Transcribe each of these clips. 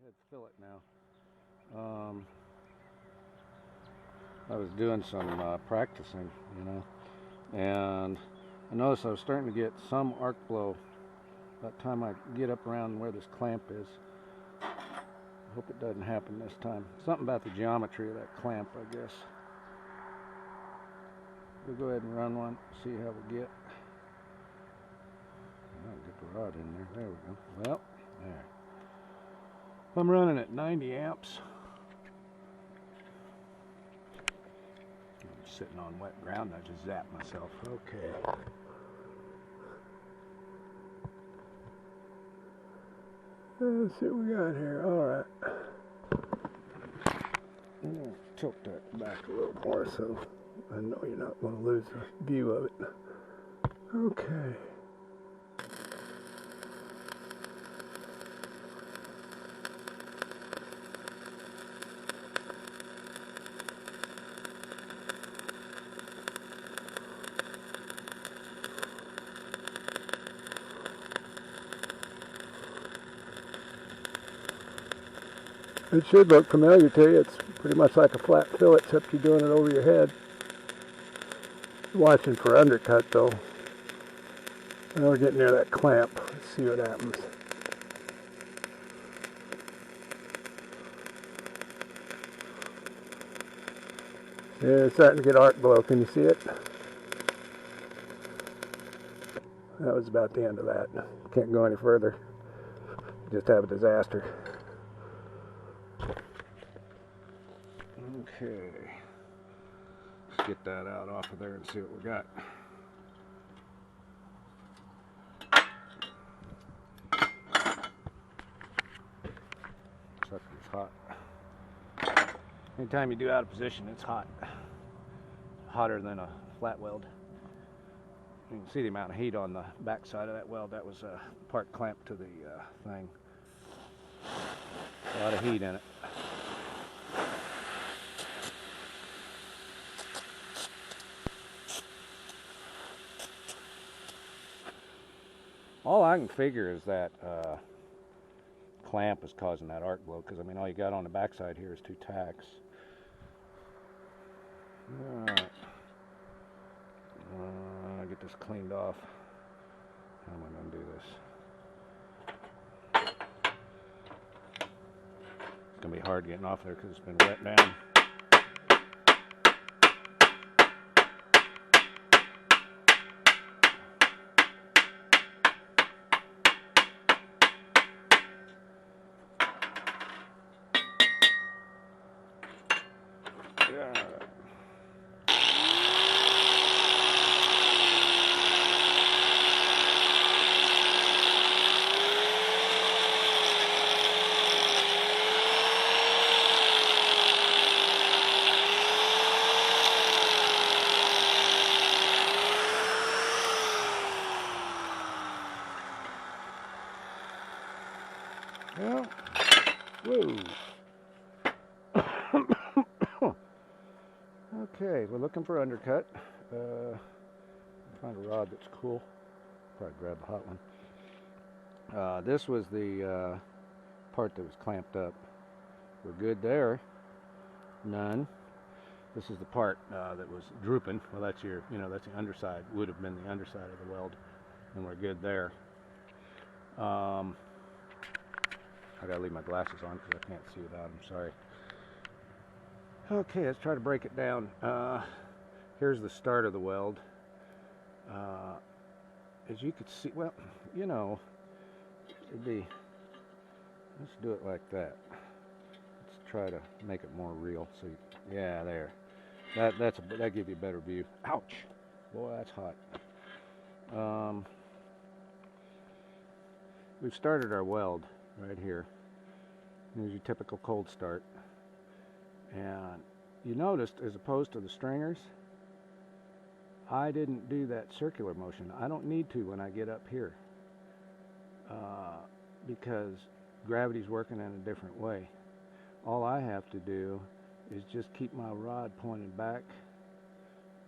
at Fillet now. I was doing some practicing, and I noticed I was starting to get some arc blow by the time I get up around where this clamp is. I hope it doesn't happen this time. Something about the geometry of that clamp, I guess. We'll go ahead and run one, see how we get. I'll get the rod in there. There we go. Well, there. I'm running at 90 amps. I'm sitting on wet ground. I just zapped myself. Okay. Let's see what we got here. All right. I'm going to tilt that back a little more so I know you're not going to lose a view of it. Okay. It should look familiar to you. It's pretty much like a flat fillet, except you're doing it over your head. Watching for undercut though. Now we're getting near that clamp. Let's see what happens. Yeah, it's starting to get arc blow. Can you see it? That was about the end of that. Can't go any further. Just have a disaster. Okay, let's get that out off of there and see what we got. Sucker's hot. Anytime you do out of position, it's hot. Hotter than a flat weld. You can see the amount of heat on the back side of that weld. That was a part clamp to the thing. A lot of heat in it. All I can figure is that clamp is causing that arc blow, because I mean all you got on the backside here is two tacks. Alright. Get this cleaned off. How am I going to do this? It's going to be hard getting off there because it's been wet down. Yeah. Well, whoa. Okay, we're looking for undercut. Find a rod that's cool. Probably grab the hot one. This was the part that was clamped up. We're good there. None. This is the part that was drooping. Well, that's your, that's the underside. Would have been the underside of the weld, and we're good there. I gotta leave my glasses on because I can't see without them. Sorry. Okay, let's try to break it down. Here's the start of the weld. As you could see, well, it'd be, let's do it like that. Let's try to make it more real. So, yeah, there. That gives you a better view. Ouch! Boy, that's hot. We've started our weld right here. Here's your typical cold start. And you noticed, as opposed to the stringers, I didn't do that circular motion. I don't need to when I get up here because gravity's working in a different way. All I have to do is just keep my rod pointed back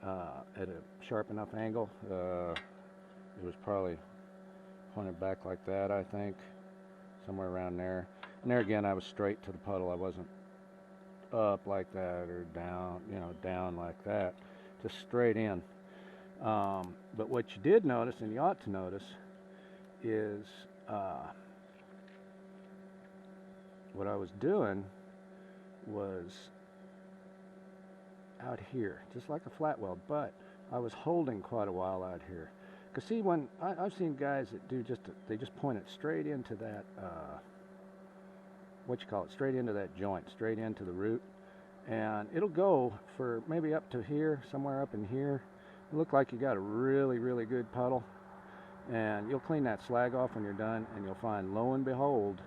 at a sharp enough angle. It was probably pointed back like that, I think, somewhere around there. And there again, I was straight to the puddle. I wasn't up like that or down, you know, down like that, just straight in. But what you did notice, and you ought to notice, is what I was doing was out here, just like a flat weld, but I was holding quite a while out here. Because see, when I've seen guys that do they just point it straight into that, straight into that joint, straight into the root, and it'll go for maybe up to here, somewhere up in here. It look like you got a really, really good puddle, and you'll clean that slag off when you're done, and you'll find, lo and behold,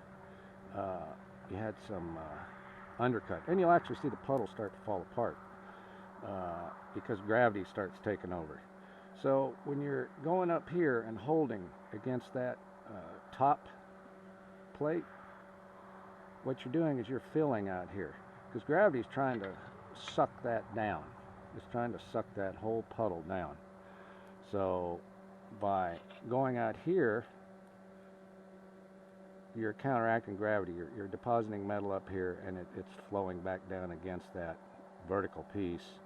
you had some undercut, and you'll actually see the puddle start to fall apart because gravity starts taking over. So when you're going up here and holding against that top plate, what you're doing is you're filling out here, because gravity is trying to suck that down. It's trying to suck that whole puddle down. So by going out here, you're counteracting gravity. You're depositing metal up here, and it's flowing back down against that vertical piece,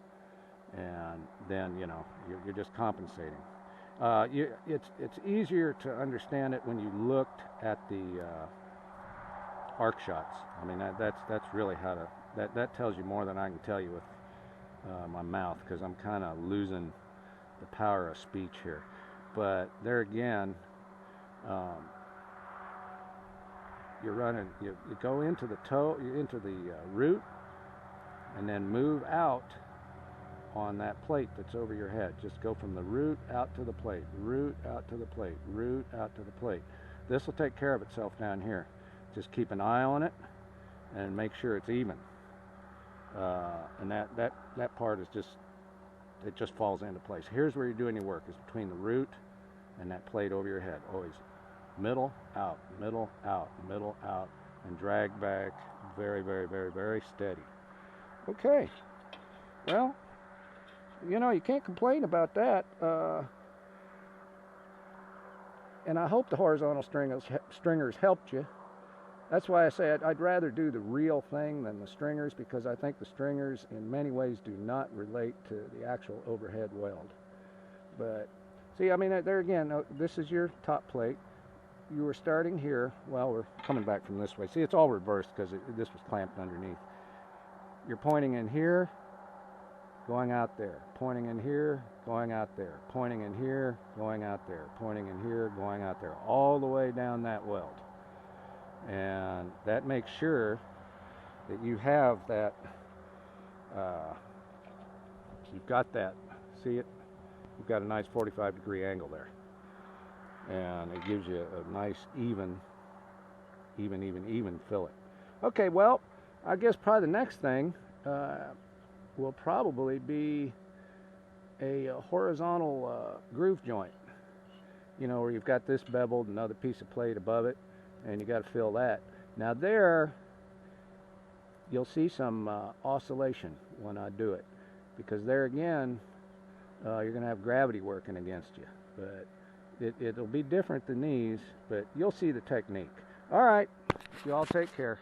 and then, you know, you're just compensating. It's easier to understand it when you looked at the arc shots. I mean, that's really how to, that tells you more than I can tell you with my mouth, because I'm kind of losing the power of speech here. But there again, you're running, you go into the toe, into the root, and then move out on that plate that's over your head. Just go from the root out to the plate, root out to the plate, root out to the plate. This will take care of itself down here. Just keep an eye on it and make sure it's even. And that part is just, it just falls into place. Here's where you're doing your work, is between the root and that plate over your head. Always middle, out, middle, out, middle, out, and drag back very, very, very, very steady. Okay, well, you know, you can't complain about that. And I hope the horizontal stringers helped you. That's why I say I'd rather do the real thing than the stringers, because I think the stringers in many ways do not relate to the actual overhead weld. But see, I mean, there again, this is your top plate. You were starting here. Well, we're coming back from this way. See, it's all reversed because this was clamped underneath. You're pointing in here, going out there, pointing in here, going out there, pointing in here, going out there, pointing in here, going out there, all the way down that weld. And that makes sure that you have that, you've got that, see it? You've got a nice 45-degree angle there. And it gives you a nice even fillet. Okay, well, I guess probably the next thing will probably be a horizontal groove joint. You know, where you've got this beveled, another piece of plate above it, and you got to fill that. Now there, you'll see some oscillation when I do it, because there again, you're going to have gravity working against you. But it'll be different than these, but you'll see the technique. All right, you all take care.